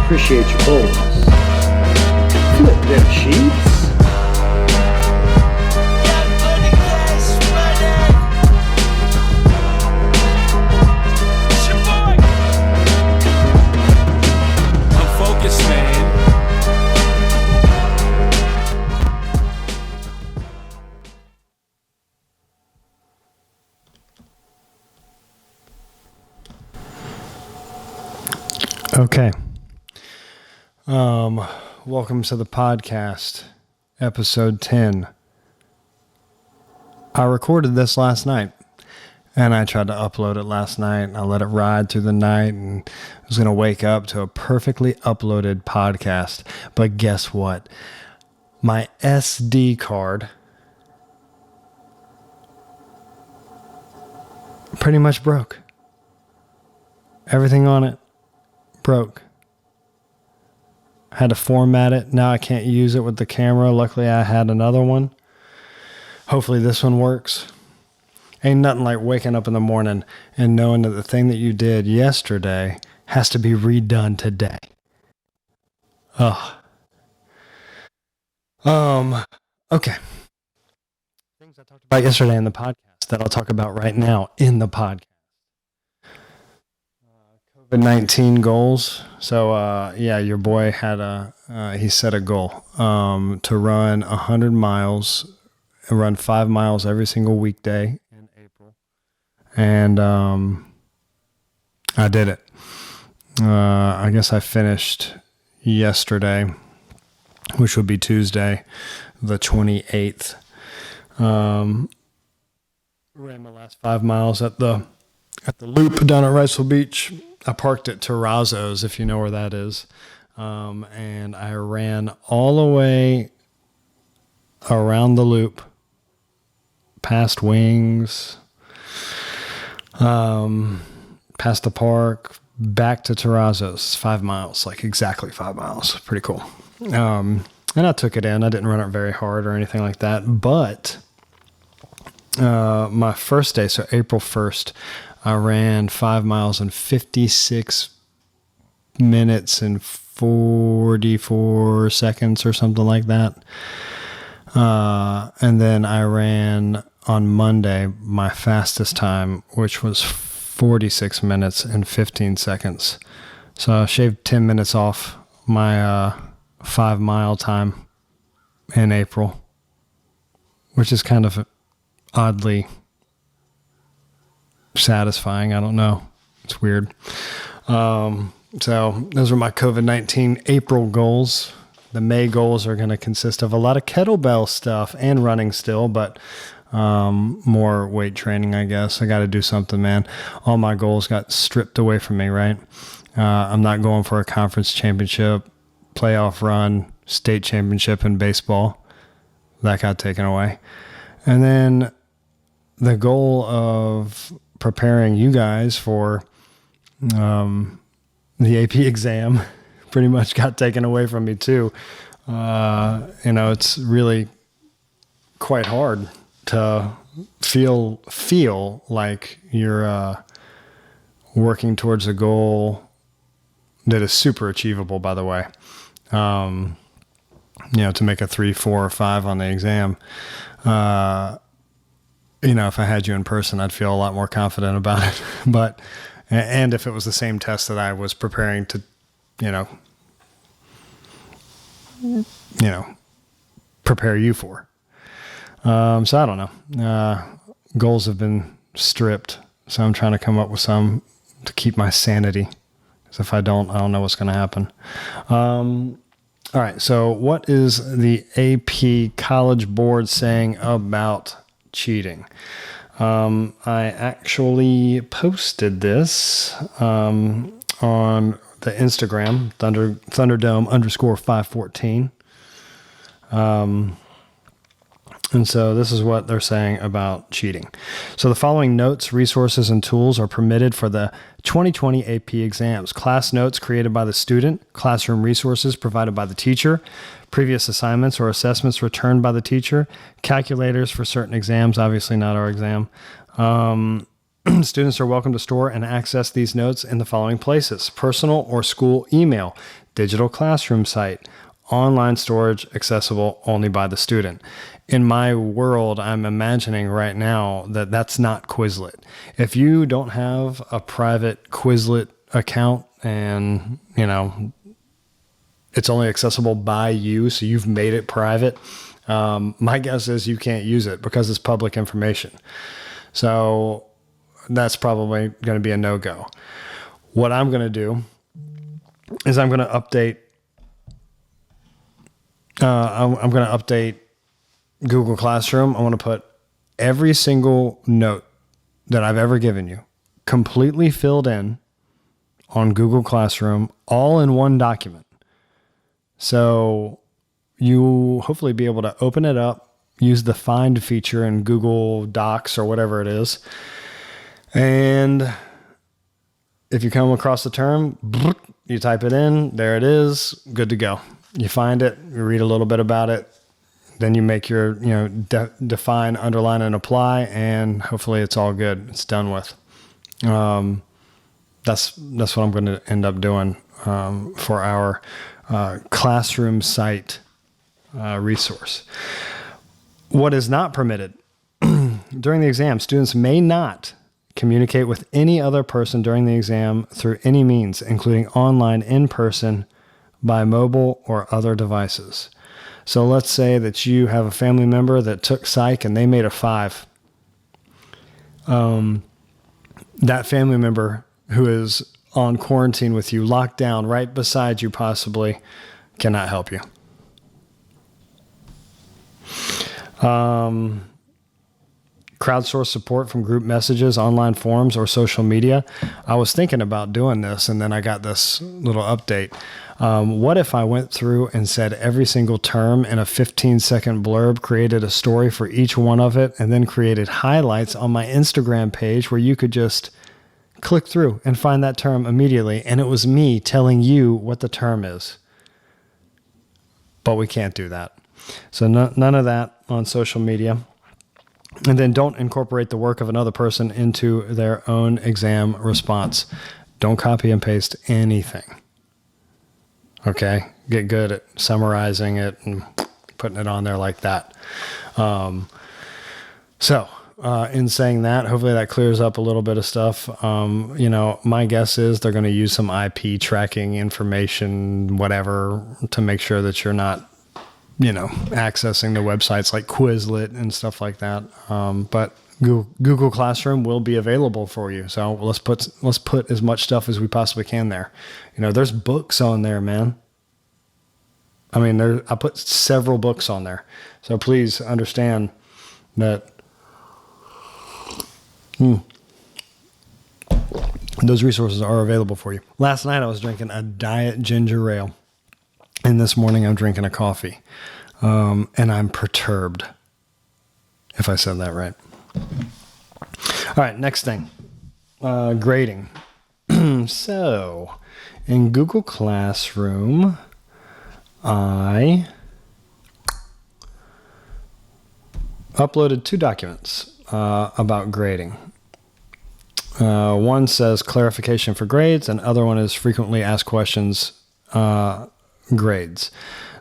Appreciate your boldness. Flip them sheets. Okay. Welcome to the podcast, episode 10. I recorded this last night, and I tried to upload it last night, and I let it ride through the night, and I was going to wake up to a perfectly uploaded podcast. But guess what? My SD card pretty much broke. Everything on it broke. Had to format it. Now I can't use it with the camera. Luckily, I had another one. Hopefully this one works. Ain't nothing like waking up in the morning and knowing that the thing that you did yesterday has to be redone today. Okay. Things I talked about yesterday in the podcast that I'll talk about right now in the podcast. COVID-19 goals. So, your boy had he set a goal to run 100 miles, run 5 miles every single weekday in April. And I did it. I guess I finished yesterday, which would be Tuesday, the 28th. Ran my last 5 miles at the loop down at Riceville Beach. I parked at Terrazzo's, if you know where that is. And I ran all the way around the loop, past Wings, past the park, back to Terrazzo's. 5 miles, like exactly 5 miles. Pretty cool. And I took it in. I didn't run it very hard or anything like that. But my first day, so April 1st, I ran 5 miles in 56 minutes and 44 seconds or something like that. And then I ran on Monday my fastest time, which was 46 minutes and 15 seconds. So I shaved 10 minutes off my 5 mile time in April, which is kind of oddly satisfying. I don't know. It's weird. So those are my COVID-19 April goals. The May goals are going to consist of a lot of kettlebell stuff and running still, but more weight training, I guess. I got to do something, man. All my goals got stripped away from me, right? I'm not going for a conference championship, playoff run, state championship in baseball. That got taken away. And then the goal of preparing you guys for the AP exam pretty much got taken away from me too. It's really quite hard to feel like you're working towards a goal that is super achievable, by the way. To make a 3, 4, or 5 on the exam. If I had you in person, I'd feel a lot more confident about it. And if it was the same test that I was preparing to, prepare you for. So I don't know. Goals have been stripped. So I'm trying to come up with some to keep my sanity. Because if I don't know what's going to happen. All right. So what is the AP College Board saying about cheating? I actually posted this on the Instagram, Thunderdome _514. And so this is what they're saying about cheating. So the following notes, resources, and tools are permitted for the 2020 AP exams. Class notes created by the student, classroom resources provided by the teacher, previous assignments or assessments returned by the teacher, calculators for certain exams, obviously not our exam. Students are welcome to store and access these notes in the following places: personal or school email, digital classroom site, online storage accessible only by the student. In my world, I'm imagining right now that that's not Quizlet. If you don't have a private Quizlet account and, it's only accessible by you, so you've made it private, my guess is you can't use it because it's public information. So that's probably going to be a no-go. What I'm going to do is I'm going to update Google Classroom. I want to put every single note that I've ever given you completely filled in on Google Classroom, all in one document. So you hopefully be able to open it up, use the find feature in Google Docs or whatever it is. And if you come across the term, you type it in, there it is, good to go. You find it, you read a little bit about it, then you make your, define, underline, and apply, and hopefully it's all good. It's done with. That's what I'm going to end up doing for our classroom site resource. What is not permitted during the exam, students may not communicate with any other person during the exam through any means, including online, in person, by mobile or other devices. So let's say that you have a family member that took psych and they made a 5. That family member who is on quarantine with you, locked down right beside you possibly, cannot help you. Crowdsource support from group messages, online forums, or social media. I was thinking about doing this, and then I got this little update. What if I went through and said every single term in a 15-second blurb, created a story for each one of it, and then created highlights on my Instagram page where you could just click through and find that term immediately, and it was me telling you what the term is. But we can't do that. So none of that on social media. And then don't incorporate the work of another person into their own exam response. Don't copy and paste anything. Okay? Get good at summarizing it and putting it on there like that. In saying that, hopefully that clears up a little bit of stuff. My guess is they're going to use some IP tracking information, whatever, to make sure that you're not accessing the websites like Quizlet and stuff like that. But Google Classroom will be available for you. So let's put as much stuff as we possibly can there. There's books on there, man. I mean, I put several books on there. So please understand that those resources are available for you. Last night I was drinking a diet ginger ale. And this morning I'm drinking a coffee. And I'm perturbed, if I said that right. All right, next thing. Grading. So, in Google Classroom, I uploaded 2 documents about grading. One says clarification for grades, and other one is frequently asked questions grades.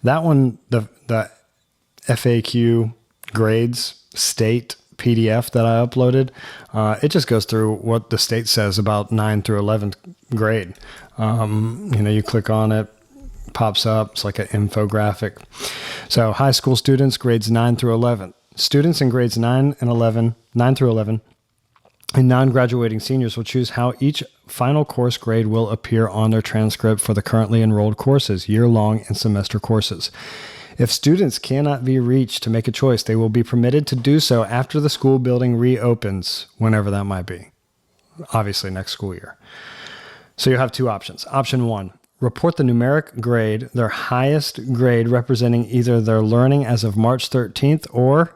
That one, the FAQ grades state PDF that I uploaded, it just goes through what the state says about 9 through 11th grade. You click on it, pops up. It's like an infographic. So high school students, grades 9 through 11. Students in grades 9 through 11, and non-graduating seniors will choose how each final course grade will appear on their transcript for the currently enrolled courses, year-long and semester courses. If students cannot be reached to make a choice, they will be permitted to do so after the school building reopens, whenever that might be. Obviously, next school year. So you have 2 options. Option 1, report the numeric grade, their highest grade representing either their learning as of March 13th or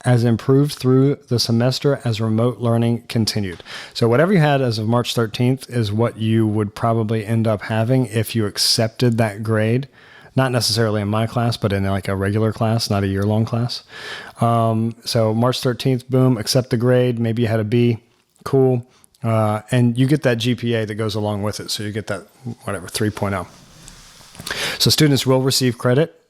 as improved through the semester as remote learning continued. So whatever you had as of March 13th is what you would probably end up having if you accepted that grade. Not necessarily in my class, but in like a regular class, not a year-long class. So March 13th, boom, accept the grade. Maybe you had a B. Cool. And you get that GPA that goes along with it. So you get that, 3.0. So students will receive credit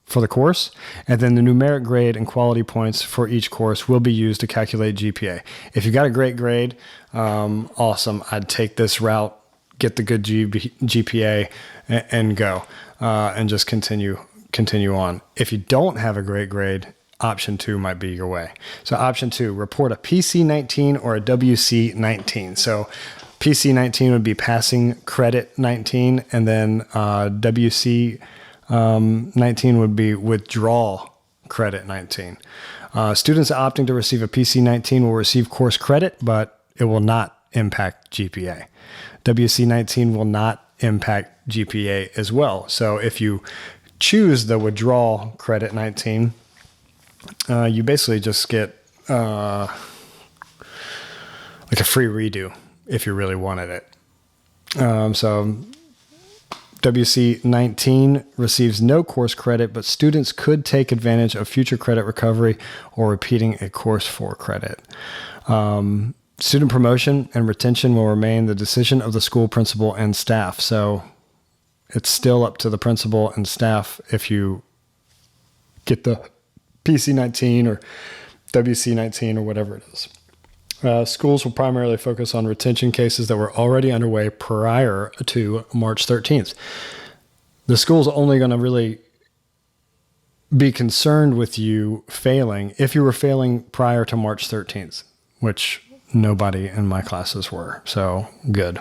for the course, and then the numeric grade and quality points for each course will be used to calculate GPA. If you got a great grade, awesome. I'd take this route, get the good GPA, and go, and just continue on. If you don't have a great grade, option 2 might be your way. So option 2, report a PC-19 or a WC-19. So PC-19 would be passing credit 19, and then WC-19 would be withdrawal credit 19. Students opting to receive a PC-19 will receive course credit, but it will not impact GPA. WC-19 will not impact GPA as well. So if you choose the withdrawal credit 19, you basically just get like a free redo if you really wanted it. So WC-19 receives no course credit, but students could take advantage of future credit recovery or repeating a course for credit. Student promotion and retention will remain the decision of the school principal and staff. So it's still up to the principal and staff if you get the PC-19 or WC-19 or whatever it is. Schools will primarily focus on retention cases that were already underway prior to March 13th. The school's only going to really be concerned with you failing if you were failing prior to March 13th, which nobody in my classes were. So good.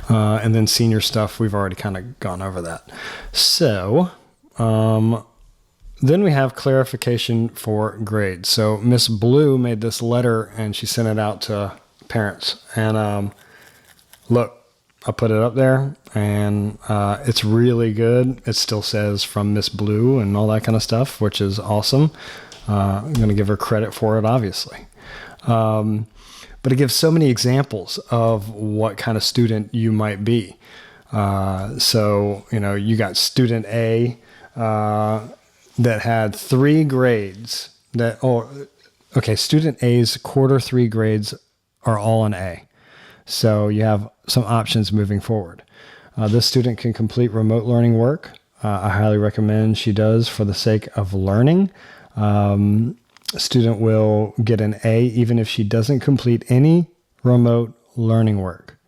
And then senior stuff, we've already kind of gone over that. So, then we have clarification for grades. So Miss Blue made this letter and she sent it out to parents. And look, I put it up there and it's really good. It still says from Miss Blue and all that kind of stuff, which is awesome. I'm going to give her credit for it, obviously. But it gives so many examples of what kind of student you might be. So, you got student A, that had 3 grades student A's quarter 3 grades are all an A. So you have some options moving forward. This student can complete remote learning work. I highly recommend she does for the sake of learning. A student will get an A even if she doesn't complete any remote learning work.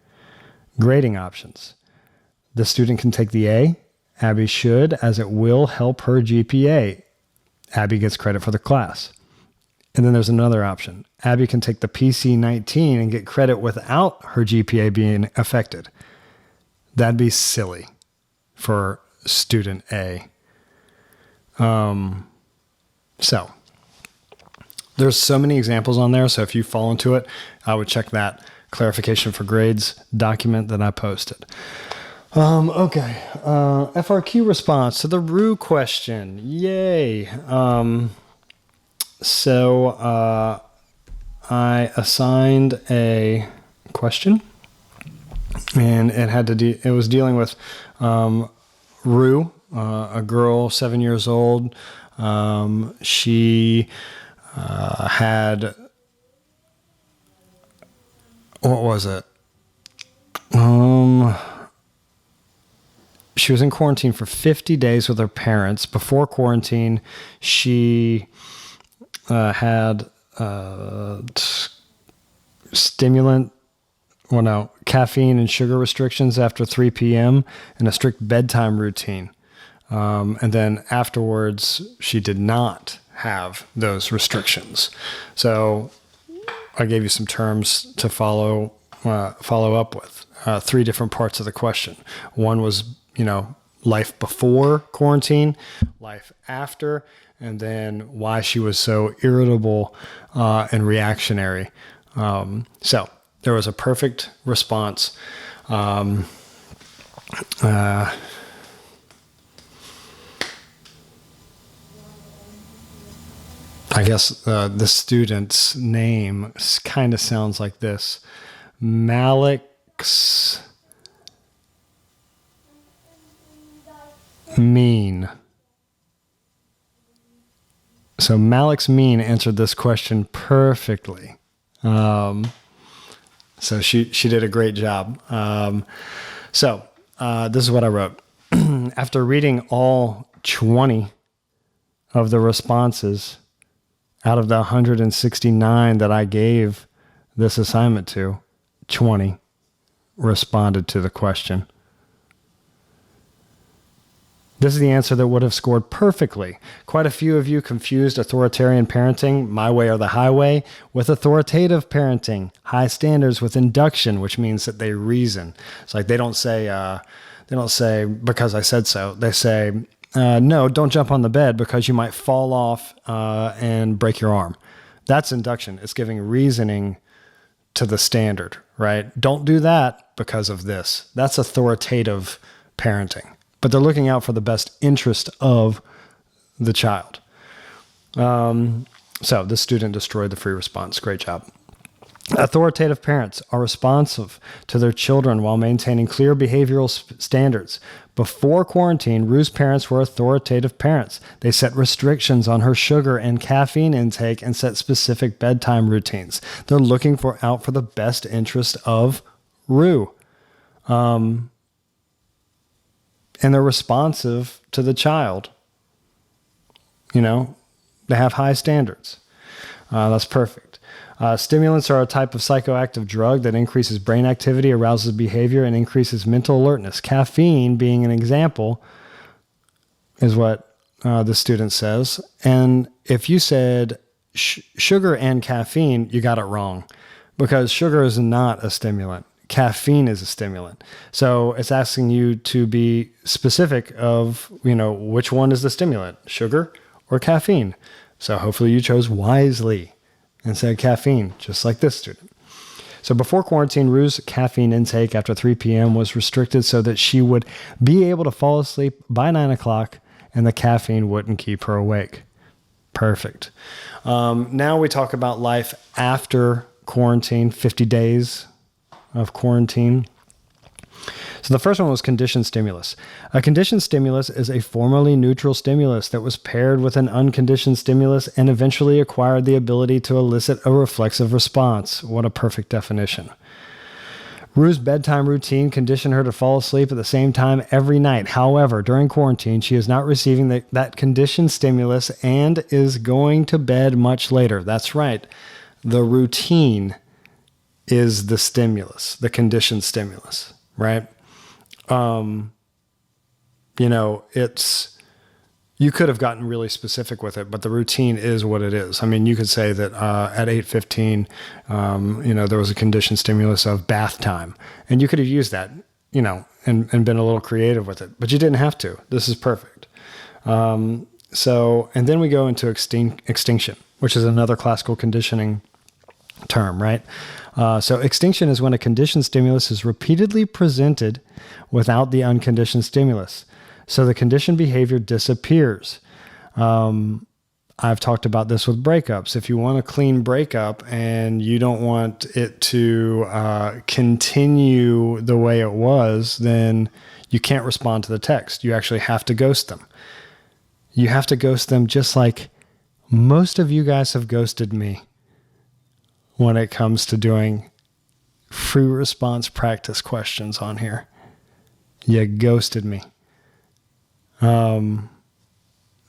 Grading options. The student can take the A. Abby should, as it will help her GPA. Abby gets credit for the class. And then there's another option. Abby can take the PC-19 and get credit without her GPA being affected. That'd be silly for student A. So there's so many examples on there. So if you fall into it, I would check that clarification for grades document that I posted. Okay. FRQ response to the Rue question. Yay. So I assigned a question and it was dealing with, Rue, a girl, 7 years old. She, had, what was it? She was in quarantine for 50 days with her parents. Before quarantine, she had caffeine and sugar restrictions after 3 p.m. and a strict bedtime routine. And then afterwards, she did not have those restrictions. So I gave you some terms to follow up with. 3 different parts of the question. One was, life before quarantine, life after, and then why she was so irritable and reactionary. So there was a perfect response. I guess the student's name kind of sounds like this. Malik's Mean. So Malik's Mean answered this question perfectly. So she did a great job. So This is what I wrote. After reading all 20 of the responses out of the 169 that I gave this assignment to, 20 responded to the question. This is the answer that would have scored perfectly. Quite a few of you confused authoritarian parenting, my way or the highway, with authoritative parenting, high standards with induction, which means that they reason. It's like they don't say because I said so. They say, no, don't jump on the bed because you might fall off and break your arm. That's induction. It's giving reasoning to the standard, right? Don't do that because of this. That's authoritative parenting. But they're looking out for the best interest of the child. So this student destroyed the free response. Great job. Authoritative parents are responsive to their children while maintaining clear behavioral standards. Before quarantine, Rue's parents were authoritative parents. They set restrictions on her sugar and caffeine intake and set specific bedtime routines. They're looking out for the best interest of Rue. And they're responsive to the child. You know, they have high standards. That's perfect. Stimulants are a type of psychoactive drug that increases brain activity, arouses behavior, and increases mental alertness. Caffeine, being an example, is what the student says. And if you said sugar and caffeine, you got it wrong, because sugar is not a stimulant. Caffeine is a stimulant. So it's asking you to be specific of, which one is the stimulant, sugar or caffeine. So hopefully you chose wisely and said caffeine, just like this student. So before quarantine, Rue's caffeine intake after 3 p.m. was restricted so that she would be able to fall asleep by 9 o'clock and the caffeine wouldn't keep her awake. Perfect. Now we talk about life after quarantine, 50 days of quarantine. So the first one was conditioned stimulus. A conditioned stimulus is a formally neutral stimulus that was paired with an unconditioned stimulus and eventually acquired the ability to elicit a reflexive response. What a perfect definition. Rue's bedtime routine conditioned her to fall asleep at the same time every night. However, during quarantine, she is not receiving that conditioned stimulus and is going to bed much later. That's right. The routine is the stimulus, the conditioned stimulus, right? You could have gotten really specific with it, but the routine is what it is. I mean, you could say that at 8:15, there was a conditioned stimulus of bath time, and you could have used that, and been a little creative with it, but you didn't have to. This is perfect. And then we go into extinction, which is another classical conditioning term, right? So extinction is when a conditioned stimulus is repeatedly presented without the unconditioned stimulus. So the conditioned behavior disappears. I've talked about this with breakups. If you want a clean breakup and you don't want it to continue the way it was, then you can't respond to the text. You actually have to ghost them. You have to ghost them just like most of you guys have ghosted me when it comes to doing free response practice questions on here. You ghosted me.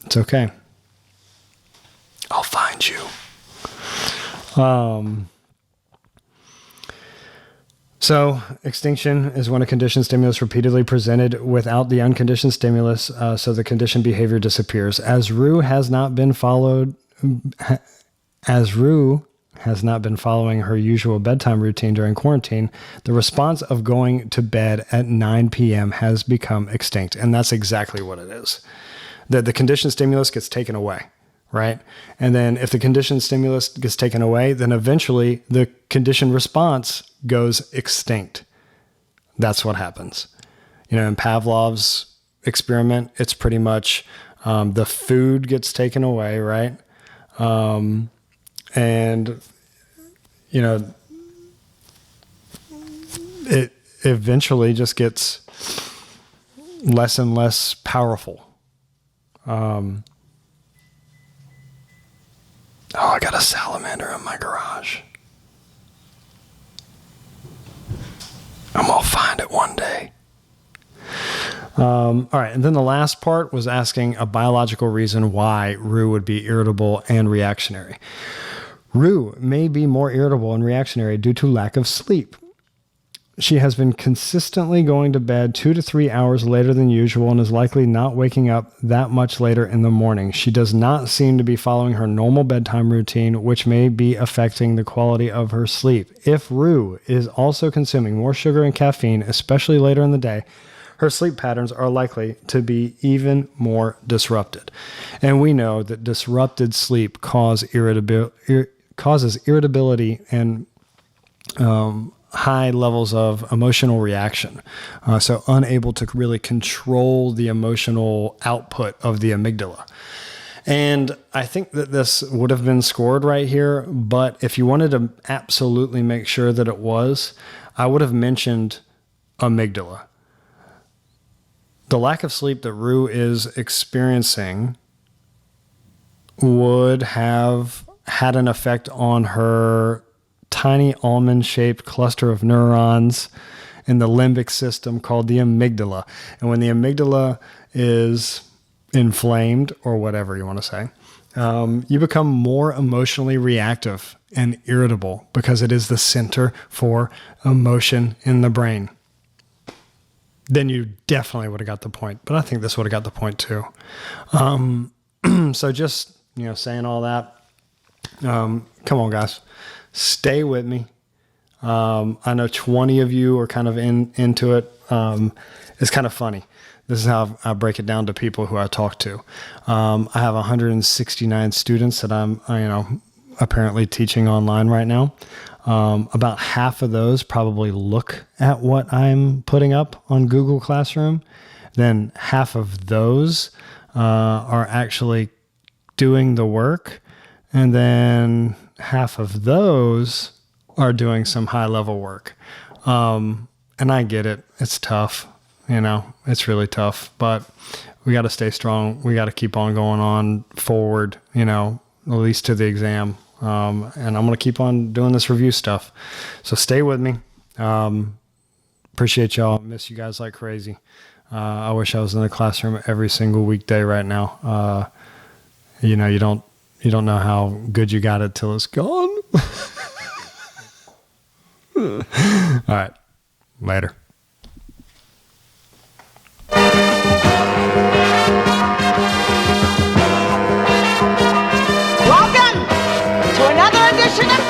It's okay. I'll find you. So extinction is when a conditioned stimulus repeatedly presented without the unconditioned stimulus, so the conditioned behavior disappears. As Rue has not been following her usual bedtime routine during quarantine, the response of going to bed at 9 p.m. has become extinct. And that's exactly what it is. The conditioned stimulus gets taken away, right? And then if the conditioned stimulus gets taken away, then eventually the conditioned response goes extinct. That's what happens. In Pavlov's experiment, it's pretty much the food gets taken away, right? And, it eventually just gets less and less powerful. I got a salamander in my garage. I'm going to find it one day. All right. And then the last part was asking a biological reason why Rue would be irritable and reactionary. Rue may be more irritable and reactionary due to lack of sleep. She has been consistently going to bed 2 to 3 hours later than usual and is likely not waking up that much later in the morning. She does not seem to be following her normal bedtime routine, which may be affecting the quality of her sleep. If Rue is also consuming more sugar and caffeine, especially later in the day, her sleep patterns are likely to be even more disrupted. And we know that disrupted sleep causes irritability and high levels of emotional reaction. So unable to really control the emotional output of the amygdala. And I think that this would have been scored right here, but if you wanted to absolutely make sure that it was, I would have mentioned amygdala. The lack of sleep that Rue is experiencing would have had an effect on her tiny almond-shaped cluster of neurons in the limbic system called the amygdala. And when the amygdala is inflamed, or whatever you want to say, you become more emotionally reactive and irritable because it is the center for emotion in the brain. Then you definitely would have got the point. But I think this would have got the point too. So just, saying all that, come on, guys. Stay with me. I know 20 of you are kind of into it. It's kind of funny. This is how I break it down to people who I talk to. I have 169 students that I'm, apparently teaching online right now. About half of those probably look at what I'm putting up on Google Classroom. Then half of those are actually doing the work. And then half of those are doing some high level work. And I get it. It's tough. It's really tough, but we got to stay strong. We got to keep on going on forward, at least to the exam. And I'm going to keep on doing this review stuff. So stay with me. Appreciate y'all. Miss you guys like crazy. I wish I was in the classroom every single weekday right now. You don't know how good you got it till it's gone. All right. Later. Welcome to another edition of